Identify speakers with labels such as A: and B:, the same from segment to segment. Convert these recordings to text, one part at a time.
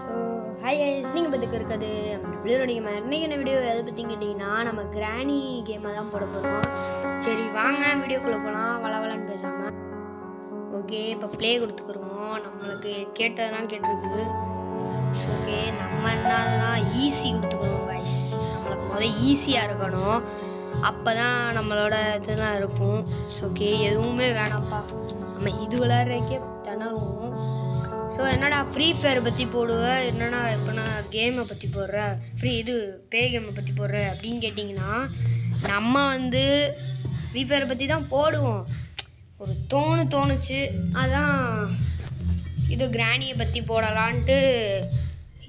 A: So hi guys, நீங்கள் பார்த்துக்க இருக்கிறது நம்மளோட கேம். இன்றைக்கி என்ன வீடியோ எதை பற்றி கேட்டிங்கன்னா, நம்ம கிராணி கேமை தான் போட போகிறோம். சரி வாங்க வீடியோக்குள்ளே போகலாம், வளவலன்னு பேசாமல். ஓகே, இப்போ ப்ளே கொடுத்துக்குருவோம். நம்மளுக்கு கேட்டதெல்லாம் கேட்டிருக்குது. ஓகே, நம்ம என்னதுன்னா ஈஸி கொடுத்துக்குறோம் கைஸ். நம்மளுக்கு ஈஸியாக இருக்கணும், அப்போ தான் நம்மளோட இதெல்லாம் இருக்கும். ஓகே, எதுவுமே வேணாம்ப்பா, நம்ம இது விளையாடுறதுக்கே திணறுவோம். ஸோ என்னடா ஃப்ரீ ஃபயர் பற்றி போடுவேன், என்னடா இப்போ நான் கேமை பற்றி போடுறேன், இது பே கேமை பற்றி போடுறேன் அப்படின்னு கேட்டிங்கன்னா, நம்ம ஃப்ரீ ஃபயரை பற்றி தான் போடுவோம். ஒரு தோணுச்சு, அதான் இது கிராணியை பற்றி போடலான்ட்டு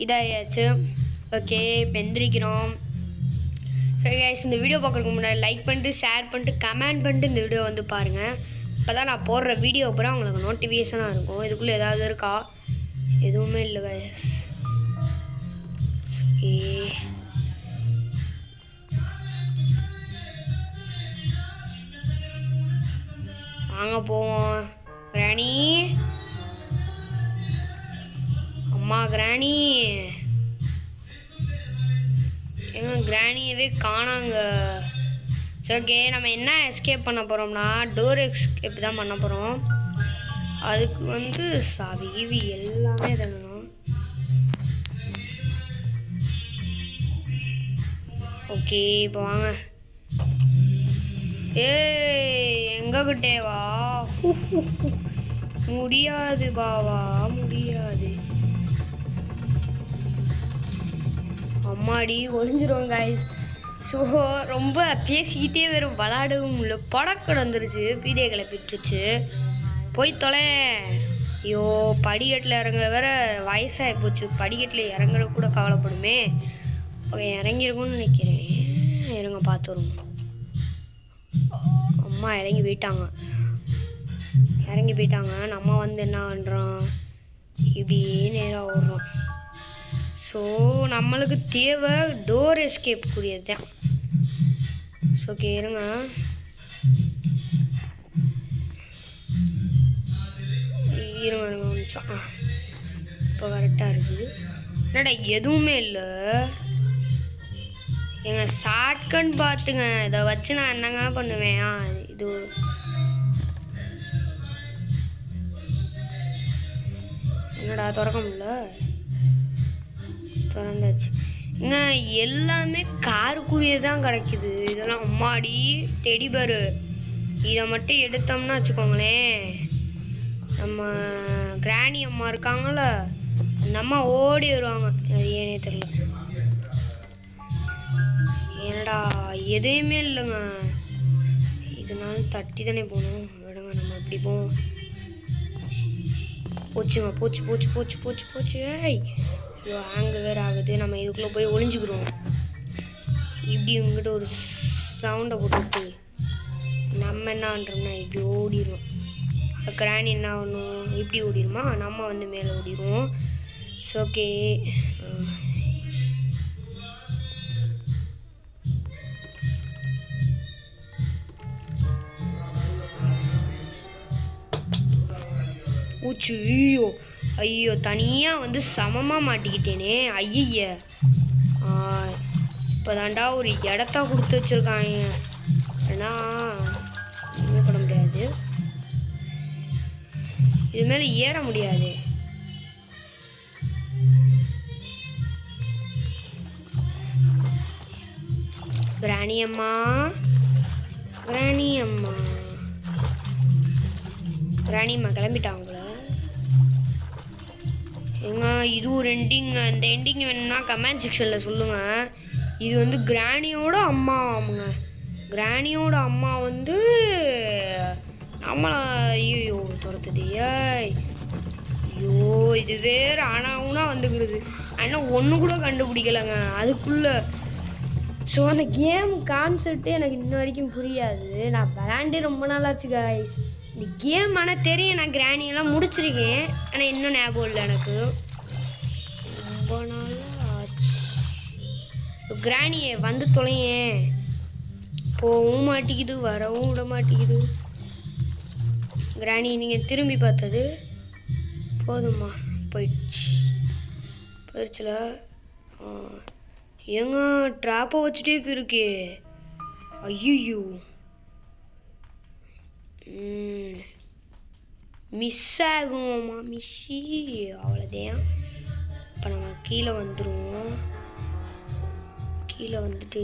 A: இதாகியாச்சு. ஓகே, இப்போ எந்திரிக்கிறோம். சரி கைஸ், இந்த வீடியோ பார்க்குறதுக்கு முன்னாடி லைக் பண்ணிட்டு, ஷேர் பண்ணிட்டு, கமெண்ட் பண்ணிட்டு இந்த வீடியோ பாருங்கள். இப்போ தான் நான் போடுற வீடியோ அப்புறம் உங்களுக்கு நோட்டிஃபிகேஷனாக இருக்கும். இதுக்குள்ளே ஏதாவது இருக்கா? எதுவுமே இல்லை கைஸ். ஓகே, வாங்க போவோம். கிராணி, அம்மா கிராணி எங்க கிராணியவே காணாங்க. ஓகே, நம்ம என்ன எஸ்கேப் பண்ண போகிறோம்னா டோர் எஸ்கேப் தான் பண்ண போகிறோம். அதுக்கு சாவி கிவி எல்லாமே தரணும். ஓகே, இப்போ வாங்க. எங்ககிட்டே வா. முடியாது பாவா, முடியாது. அம்மாடி ஒளிஞ்சிரும் கைஸ். ஸோ ரொம்ப பேசிக்கிட்டே வெறும் விளாடவும் இல்லை. படக்கடை வந்துருச்சு, பீடியை கிளப்பிட்டுருச்சு. போய் தொலை. ஐயோ, படிக்கட்டில் இறங்க வேற வயசாகி போச்சு. படிக்கட்டில் இறங்குற கூட கவலைப்படுமே. ஓகே, இறங்கிருக்கும்னு நினைக்கிறேன். இருங்க பார்த்துருவோம். அம்மா இறங்கி போயிட்டாங்க. நம்ம என்ன பண்ணுறோம், இப்படியே நேராக ஓடுறோம். ஸோ நம்மளுக்கு தேவை டோர் எஸ்கேப் கூடியது தான். ஸோ கேளுங்க, இருங்க நிமிஷம். இப்போ கரெக்டாக இருக்குது. என்னடா எதுவுமே இல்லை. எங்கள் ஷார்ட்கன் பார்த்துங்க, இதை வச்சு நான் என்னங்க பண்ணுவேன். இது என்னடா திறக்க முடியல. திறந்தாச்சு. எல்லாமே காருக்குரியதான் கிடைக்குது. இதெல்லாம் அம்மாடி டெடிபரு. இதை மட்டும் எடுத்தோம்னா வச்சுக்கோங்களேன், நம்ம கிராணி அம்மா இருக்காங்கள, அந்த அம்மா ஓடி வருவாங்க. அது ஏனே தெரியல. ஏன்னடா எதுவுமே இல்லைங்க. இதனால தட்டி தானே போகணும். விடுங்க, நம்ம எப்படி போவோம். போச்சுங்க, போச்சு. ஏய், ஐயோ, ஆங்கு வேறு ஆகுது. நம்ம இதுக்குள்ளே போய் ஒளிஞ்சுக்கிறோம். இப்படி இங்கிட்ட ஒரு சவுண்டை போட்டுவிட்டு நம்ம என்ன பண்ணுறோம்னா இப்படி ஓடிடுவோம். கிராணி என்ன ஆகணும், இப்படி ஓடிடுமா, நம்ம மேலே ஓடிடுவோம். ஓகே, ஊச்சு. ஐயோ, தனியாக சமமாக மாட்டிக்கிட்டேனே. ஐய, இப்போ தாண்டா ஒரு இடத்த கொடுத்து வச்சுருக்காங்க. ஏன்னா இது பண்ண முடியாது, இது மேலே ஏற முடியாது. கிராணி அம்மா கிளம்பிட்டாங்கள. ஏங்க, இது ஒரு எண்டிங்க. இந்த எண்டிங் வேணும்னா கமெண்ட் செக்ஷனில் சொல்லுங்கள். இது கிராணியோட அம்மாங்க. கிராணியோட அம்மா நம்மளை ஐயோ துரத்துது. ஐயோ, இது வேறு ஆனாவுனா வந்துக்கிறது. ஆனால் ஒன்று கூட கண்டுபிடிக்கலைங்க அதுக்குள்ளே. ஸோ அந்த கேம் கான்செப்டே எனக்கு இன்ன வரைக்கும் புரியாது. நான் விளாண்டே ரொம்ப நாளாச்சு கைஸ். இந்த கேம் ஆனால் தெரியும், நான் கிராணியெல்லாம் முடிச்சிருக்கேன். ஆனால் இன்னும் ஞாபகம் இல்லை எனக்கு. ரொம்ப நாள் ஆச்சு. கிராணியை தொலையேன். போகவும் மாட்டேங்குது, வரவும் விட மாட்டேங்குது. கிராணி நீங்கள் திரும்பி பார்த்தது போதுமா, போயிடுச்சு. போயிடுச்சுல. ஏங்க ட்ராப்பை வச்சுட்டே போயிருக்கே. ஐயோ மிஸ் ஆகுமாம்மா. மிஸ்ஸி அவ்வளோதான். இப்போ நம்ம கீழே வந்துடுவோம். கீழே வந்துட்டு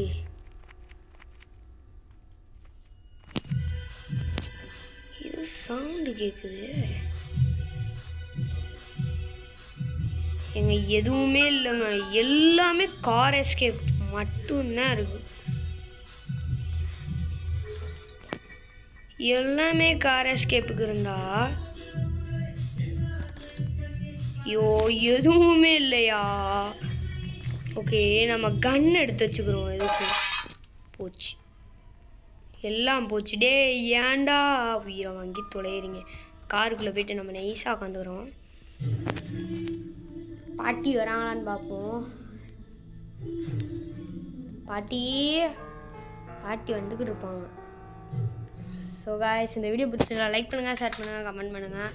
A: இது சவுண்டு கேட்குது. எங்க எதுவுமே இல்லைங்க, எல்லாமே கார் எஸ்கேப் மட்டும்தான் இருக்கு. எல்லாமே கார் எஸ்கேப்புக்கு இருந்தா ஐயோ எதுவுமே இல்லையா. ஓகே நம்ம கன் எடுத்து வச்சுக்கிறோம். எதுக்கு போச்சு, எல்லாம் போச்சு. டே ஏன்டா உயிரை வாங்கி தொலைகிறீங்க. காருக்குள்ளே போயிட்டு நம்ம நைஸாக உட்காந்துக்கிறோம். பாட்டி வராங்களான்னு பார்ப்போம். பாட்டி வந்துக்கிட்டு இருப்பாங்க. ஸோ காய்ஸ், இந்த வீடியோ பிடிச்சதா லைக் பண்ணுங்கள், ஷேர் பண்ணுங்கள், கமெண்ட் பண்ணுங்கள்.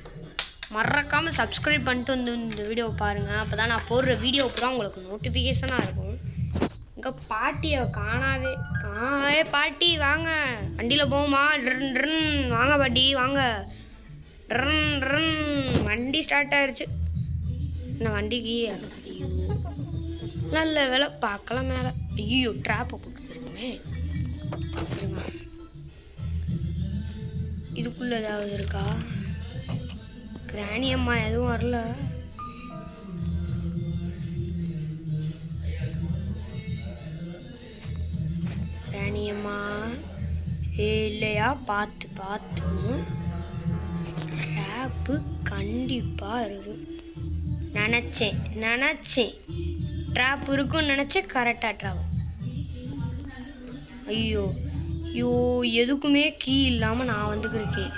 A: மறக்காமல் சப்ஸ்கிரைப் பண்ணிட்டு வந்து இந்த வீடியோவை பாருங்கள். அப்போ தான் நான் போடுற வீடியோ பூரா உங்களுக்கு நோட்டிஃபிகேஷனாக இருக்கும். இங்கே பாட்டியை காணாவே. பாட்டி வாங்க, வண்டியில் போகுமா? வாங்க பாட்டி வாங்க. வண்டி ஸ்டார்ட் ஆயிடுச்சு. நான் வண்டிக்கு ஐயோ நல்ல வேலை பார்க்கலாம் மேலே. ஐயோ ட்ராப்பை போட்டுருக்குமே. இதுக்குள்ளே ஏதாவது இருக்கா? கிராணி அம்மா எதுவும் வரல. கிராணி அம்மா இல்லையா? பார்த்து ட்ராப்பு கண்டிப்பாக இருக்கு. நினச்சேன் ட்ராப் இருக்குன்னு நினச்சேன். கரெக்டாக ட்ராப். ஐயோ எதுக்குமே கீ இல்லாமல் நான் வந்துக்கிருக்கேன்.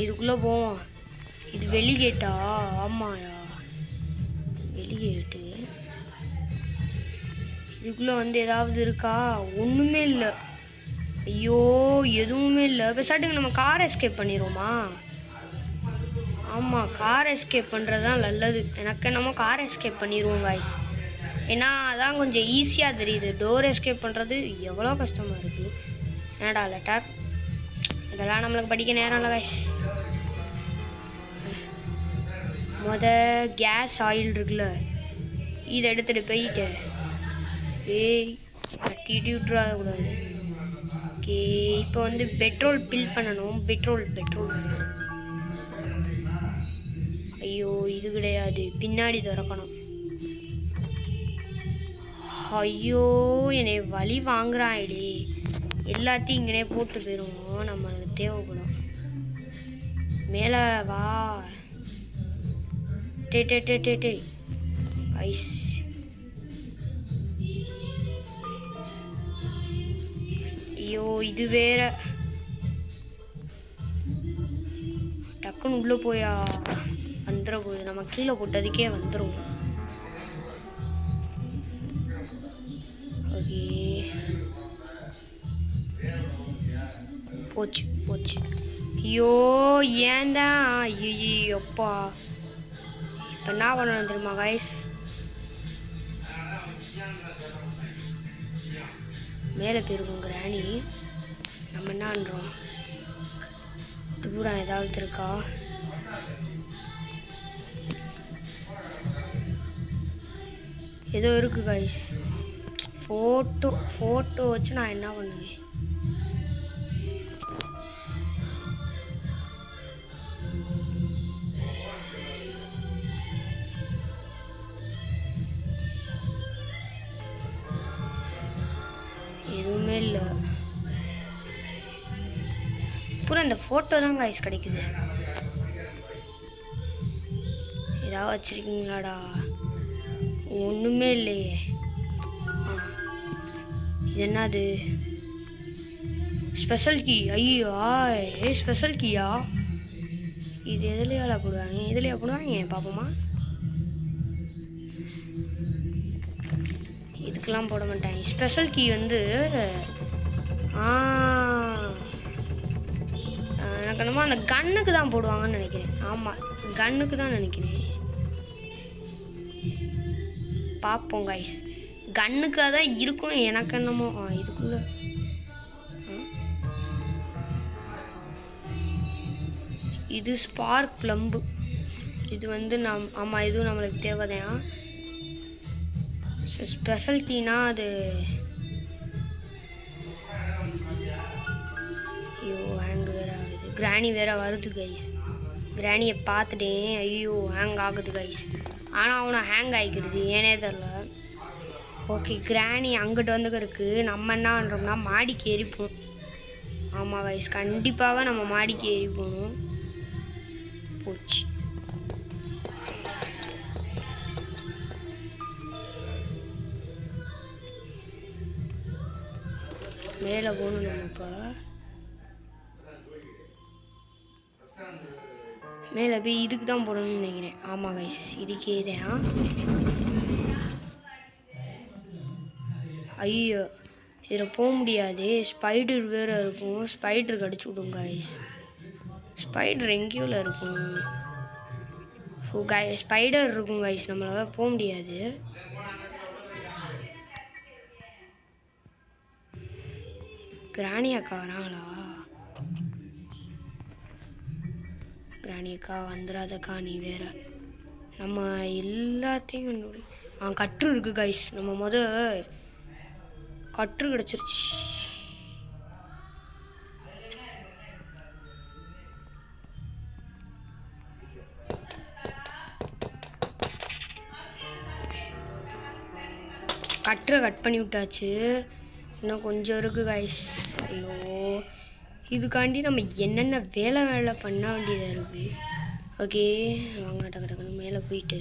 A: இதுக்குள்ளே போவோம். இது வெளிகேட்டா? ஆமாயா வெளிகேட்டு. இதுக்குள்ளே ஏதாவது இருக்கா? ஒன்றுமே இல்லை. ஐயோ எதுவுமே இல்லை. பேசாட்டுக்கு நம்ம கார் எஸ்கேப் பண்ணிடுவோமா? ஆமாம், கார் எஸ்கேப் பண்ணுறது தான் நல்லது. எனக்கு என்னமோ கார் எஸ்கேப் பண்ணிடுவோம் காய்ஸ். ஏன்னா அதான் கொஞ்சம் ஈஸியாக தெரியுது. டோர் எஸ்கேப் பண்ணுறது எவ்வளோ கஷ்டமாக இருக்குது. என்னடா லெட்டர், இதெல்லாம் நம்மளுக்கு படிக்க நேரம் இல்லை காய்ஸ். கேஸ் ஆயில் இருக்குல்ல, இதை எடுத்துகிட்டு போயிட்டு கட்டிட்டு விட்டுறாக்கூடாது. ஓகே இப்போ பெட்ரோல் ஃபில் பண்ணணும். பெட்ரோல் ஐயோ இது கிடையாது, பின்னாடி திறக்கணும். ஐயோ என்னை வழி வாங்குறாயிடே. எல்லாத்தையும் இங்கனே போட்டு போயிடுவோம். நம்மளுக்கு தேவைப்படும். மேலே வா. டே ஐஸ். ஐயோ இது வேற. டக்குன்னு உள்ளே போயா வந்துட போகுது. நம்ம கீழே போட்டதுக்கே வந்துடும். ஓகே போச்சு. ஐயோ ஏன்தான் ஐயோப்பா. இப்போ என்ன பண்ணணும் தெரியுமா காய்ஸ்? மேலே போயிருக்கோம் கிராணி. நம்ம என்ன பண்ணுறோம்? தூரம் ஏதாவது இருக்கா? ஏதோ இருக்கு காய்ஸ். ஃபோட்டோ வச்சு நான் என்ன பண்ணுவேன்? எதுவுமே இல்லை. பூரா இந்த ஃபோட்டோ தான் காய்ஸ் கிடைக்குது. ஏதாவது வச்சிருக்கீங்களாடா? ஒன்றுமே இல்லையே. இது என்னது? Special key. ஐயோ ஸ்பெஷல் கீயா? இது எதுலையால போடுவாங்க? பார்ப்போமா? இதுக்கெல்லாம் போட மாட்டாங்க. ஸ்பெஷல் கீ எனக்கு என்னமோ அந்த கன்னுக்கு தான் போடுவாங்கன்னு நினைக்கிறேன். ஆமாம், கன்னுக்கு தான் நினைக்கிறேன். பார்ப்போம் கைஸ். கன்னுக்காக தான் இருக்கும் எனக்கு என்னமோ. இதுக்குள்ள இது ஸ்பார்க் ப்ளம்பு. இது வந்து ஆமாம், இதுவும் நம்மளுக்கு தேவைதான். ஸ்பெஷல்ட்டினா அது ஐயோ ஹேங் வேறு ஆகுது. கிராணி வேறு வருது கைஸ். கிராணியை பார்த்துட்டேன். ஐயோ ஹேங் ஆகுது கைஸ். ஆனால் அவனை ஹேங் ஆகிக்கிறது ஏனே தெரில. ஓகே, கிராணி அங்கிட்டு வந்துக்க இருக்குது. நம்ம என்ன பண்ணுறோம்னா மாடிக்கு ஏறிப்போம். ஆமாம் கைஸ், கண்டிப்பாக நம்ம மாடிக்கு ஏறி போகணும். போச்சு. மேலே போகணும் நம்ம. இப்போ மேலே போய் இதுக்கு தான் போடணும்னு நினைக்கிறேன். ஆமாம் கைஸ், இதுக்கே தான். ஐயோ, இதில் போக முடியாது. ஸ்பைடர் வேறு இருக்கும். ஸ்பைடர் கடிச்சு விடும் கைஸ். ஸ்பைடர் எங்கேயோல இருக்கும். ஸ்பைடர் இருக்கும் கைஸ், நம்மளால போக முடியாது. கிராணி அக்கா வராங்களா? கிராணி அக்கா வந்துடாதக்கா, நீ வேற. நம்ம எல்லாத்தையும் கண்டுபிடி. கற்று இருக்கு கைஸ். நம்ம கற்று கிடச்சிருச்சு. கற்றை கட் பண்ணி விட்டாச்சு. இன்னும் கொஞ்சம் இருக்குது கைஸ். ஐயோ, இதுக்காண்டி நம்ம என்னென்ன வேலை பண்ண வேண்டியதாக இருக்குது. ஓகே வாங்க, டக்கு டக்குன்னு மேலே போயிட்டு.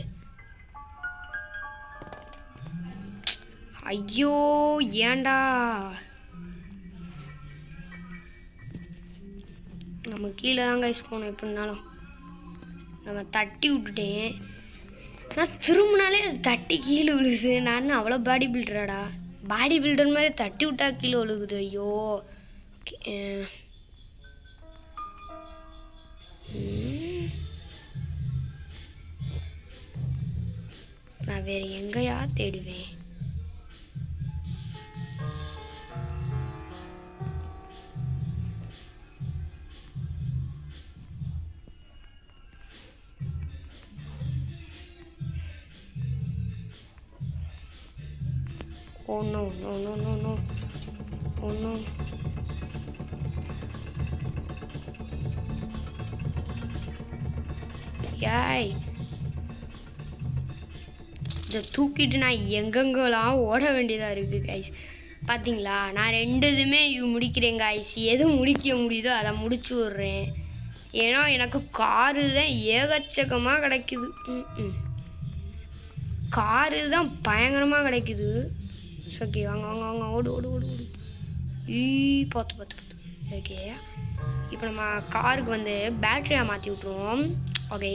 A: ஐயோ ஏண்டா, நம்ம கீழே தான் கைஸ் போனோம். எப்படின்னாலும் நம்ம தட்டி விட்டுட்டேன். நான் திரும்பினாலே அது தட்டி கீழே விழுகுது. நான் அவ்வளோ பாடி பில்டராடா. பாடி பில்டர் மாதிரி தட்டி விட்டா கீழே விழுகுது. ஐயோ. ஓகே, நான் வேறு எங்கேயா தேடுவேன். Oh no, no, no, no, no. Oh no. யாய், இதை தூக்கிட்டு நான் எங்கெங்கெல்லாம் ஓட வேண்டியதாக இருக்குது கைஸ். பார்த்தீங்களா, நான் 2 இதுவுமே முடிக்கிறேன் கைஸ். எது முடிக்க முடியுதோ அதை முடிச்சு விட்றேன். ஏன்னா எனக்கு காரு தான் ஏகச்சக்கமாக கிடைக்குது. காரு தான் பயங்கரமாக கிடைக்குது. ஓகே வாங்க வாங்க வாங்க, ஓடு ஓடு ஓடு ஓடு. பார்த்து. ஓகே, இப்போ நம்ம காருக்கு வந்து பேட்டரியாக மாற்றி விட்ருவோம். ஓகே,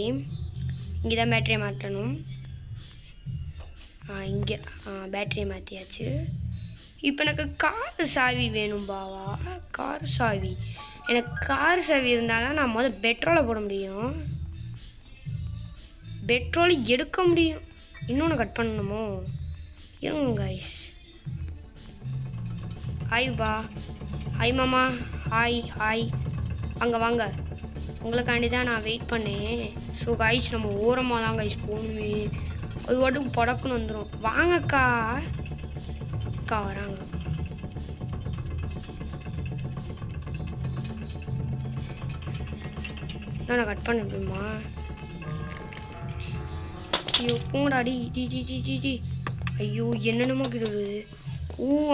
A: இங்கே தான் பேட்டரியை மாற்றணும். இங்கே பேட்டரியை மாற்றியாச்சு. இப்போ எனக்கு கார் சாவி வேணும் பாவா. கார் சாவி, எனக்கு கார் சாவி இருந்தால் தான் நான் பெட்ரோலை போட முடியும். பெட்ரோல் எடுக்க முடியும். இன்னொன்று கட் பண்ணணுமோ? இருங்க கைஸ். ஹாய் பா, ஹாய் மாமா, ஹாய் அங்கே வாங்க. உங்களுக்காண்டி தான் நான் வெயிட் பண்ணேன். ஸோ கைஸ், நம்ம ஓரமாக தான் கைஸ் போகணுமே. அது வாட்டுக்கு படக்குன்னு வந்துடும். வாங்கக்கா. அக்கா வராங்க. நான் கட் பண்ணிடுமா? ஐயோ போங்கடா. டி ஐயோ, என்னென்னமோ கிடுது.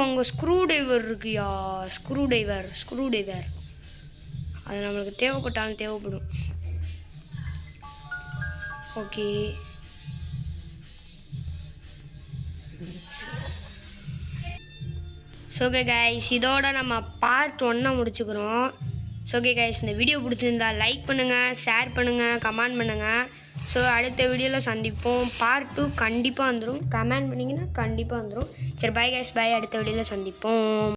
A: அங்கே ஸ்க்ரூ டைவர் இருக்குயா. ஸ்க்ரூ டைவர் அது நம்மளுக்கு தேவைப்பட்டாலும் தேவைப்படும். ஓகே, ஓகே கைஸ், இதோட நம்ம பார்ட் 1 முடிச்சுக்கிறோம். ஓகே கைஸ், இந்த வீடியோ பிடிச்சிருந்தா லைக் பண்ணுங்கள், ஷேர் பண்ணுங்கள், கமெண்ட் பண்ணுங்கள். ஸோ அடுத்த வீடியோவில் சந்திப்போம். பார்ட் 2 கண்டிப்பாக வந்துடும். கமெண்ட் பண்ணிங்கன்னா கண்டிப்பாக வந்துடும். சரி, பை கைஸ், பை. அடுத்த வீடியோவில் சந்திப்போம்.